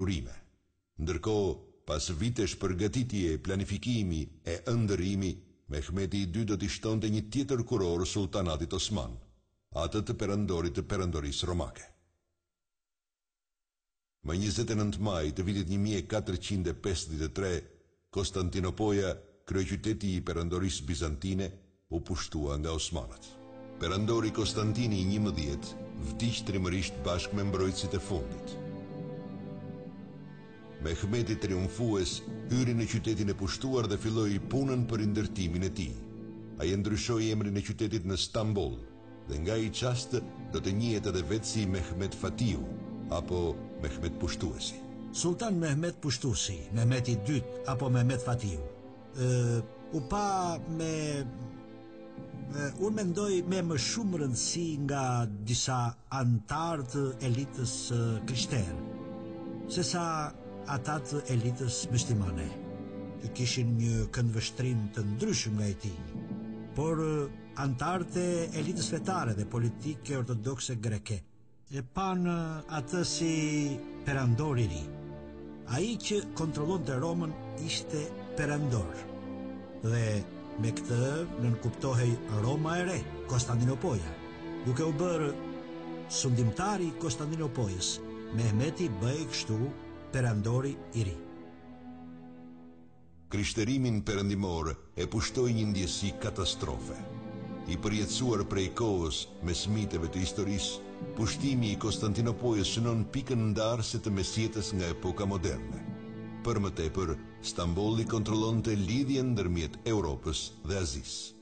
urime. Ndërkohë, pas vitesh përgatitje, planifikimi e ëndërrimi, Mehmeti II do t'i shtonte një tjetër kuror sultanatit Osman, atë të perandorit të perandorisë romake. Më 29 maj të vitit 1453, Konstantinopoja, kryeqyteti i perandorisë bizantine, u pushtua nga osmanët. Perandori Konstantini i 11 vdiq trimërisht bashkë me mbrojtësit e fundit. Mehmeti triumfues hyri në qytetin e pushtuar dhe filloi punën për ndërtimin e tij. Ai ndryshoi emrin e qytetit në Stambol dhe nga ai çast do të njihet edhe vetë si Mehmet Fatiu apo Mehmet Pushtuesi. Sultan Mehmet Pushtuesi, Mehmeti II apo Mehmet Fatiu. U pa unë mendoj me më shumë rëndësi nga disa antarë të elitës krishterë, sesa ata të elitës muslimane, që kishin një këndvështrim të ndryshëm nga i tij, por antarët e elitës fetare dhe politike ortodokse greke e panë atë si perandor i ri. Ai që kontrollonte Romën ishte perandor dhe me këtë nënkuptohej Roma e re, Konstantinopoja, duke u bërë sundimtari i Konstantinopojës. Mehmeti bëi kështu perandori i ri. Krishterimin perëndimor e pushtoi një ndjesi katastrofe. I përjetësuar prej kohës me smiteve të historisë, pushtimi i Konstantinopojës shënon pikën ndarëse të mesjetës nga epoka moderne. Për më tepër, Stambolli kontrollonte lidhjen ndërmjet Europës dhe Azisë.